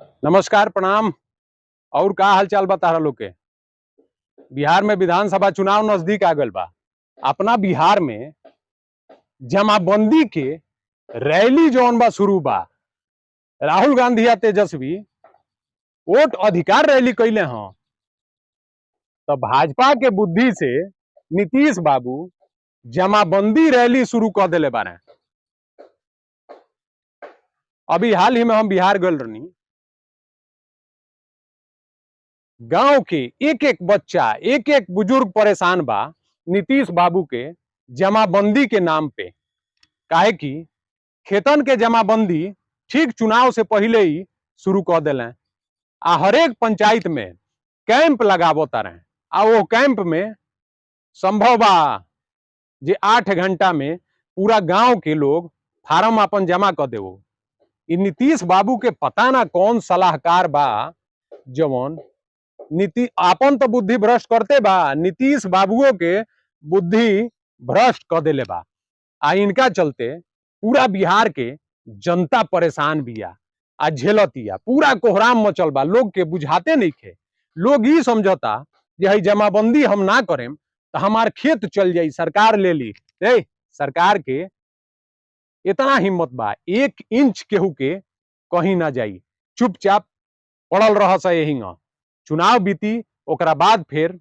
नमस्कार, प्रणाम। और का हाल चाल बा तारा लोग के? बिहार में विधानसभा चुनाव नजदीक आ गल बा। अपना बिहार में जमाबंदी के रैली जौन बा शुरू बा। राहुल गांधी या तेजस्वी वोट अधिकार रैली कैले हैं, तो भाजपा के बुद्धि से नीतीश बाबू जमाबंदी रैली शुरू कर दिले बारे। अभी हाल ही में हम बिहार गल रही। गांव के एक एक बच्चा, एक एक बुजुर्ग परेशान बा नीतीश बाबू के जमाबंदी के नाम पे। काहे कि खेतन के जमाबंदी ठीक चुनाव से पहले ही शुरू कर दिले। आ हर एक पंचायत में कैंप लगावो तारे। आ वो कैंप में संभव बा जे 8 घंटा में पूरा गांव के लोग फार्म अपन जमा कर देवो। नीतीश बाबू के पता ना कौन सलाहकार बा जवन नीति आपन तो बुद्धि भ्रष्ट करते बा, नीतीश बाबुओं के बुद्धि भ्रष्ट कर देले बा। आ इनका चलते पूरा बिहार के जनता परेशान बिया, आ झेलतिया। पूरा कोहराम मचल बा, लोग के बुझाते नहीं खे। लोग ही समझता जे जमाबंदी हम ना करेम तो हमार खेत चल जाई, सरकार ले ली। सरकार के इतना हिम्मत बा, 1 इंच केहू के कहीं ना जाई, चुपचाप पड़ल रह यही। चुनाव बीती ओकरा बाद फिर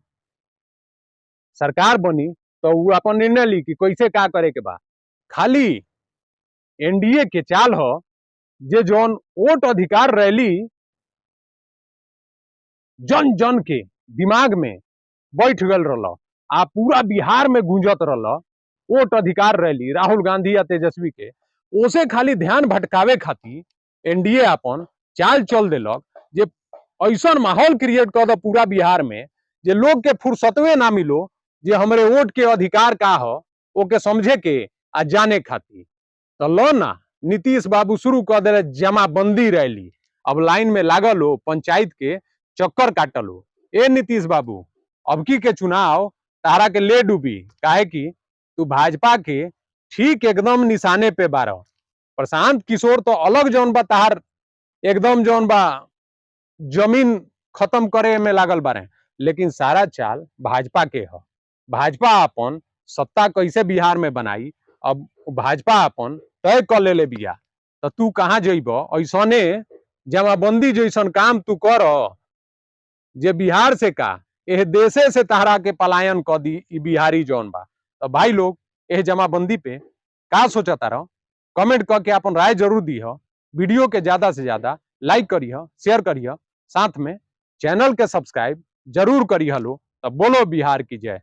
सरकार बनी तो वो अपन निर्णय ली कि कैसे का करे के बा। खाली एनडीए के चाल हो जे जौन वोट अधिकार रैली जन जन के दिमाग में बैठ गल रहा। आ पूरा बिहार में गूंजत रहा वोट अधिकार रैली राहुल गांधी या तेजस्वी के। ओसे खाली ध्यान भटकावे खातिर एनडीए अपन चाल चल दिलक जे ऐसा माहौल क्रिएट कर दो पूरा बिहार में जे लोग के फुर्सतवे ना मिलो जे हमारे वोट के अधिकार का हो ओके समझे के आ जाने खातिर। तो लो ना, नीतीश बाबू शुरू कर दे जमाबंदी रैली। अब लाइन में लागल हो, पंचायत के चक्कर काटल हो। ए नीतीश बाबू, अब की के चुनाव तारा के ले डूबी। काहे कि तू भाजपा के ठीक एकदम निशाने पे बारह। प्रशांत किशोर तो अलग जौन बा तार एकदम जौन बा जमीन खत्म करे में लागल बारे, लेकिन सारा चाल भाजपा के है। भाजपा अपन सत्ता कैसे बिहार में बनाई, अब भाजपा अपन तय कर ले बिया। तो तू कहाँ जइब? ऐसने जमाबंदी जैसन काम तू कर जे बिहार से का एह देशे से तहरा के पलायन कर दी ई बिहारी जौन बा। तो भाई लोग एह जमाबंदी पे का सोचता रहो, कमेंट करके अपन राय जरूर दी हो। वीडियो के ज्यादा से ज्यादा लाइक करिए, शेयर करिए, साथ में चैनल के सब्सक्राइब जरूर करिए लो। तब बोलो बिहार की जय।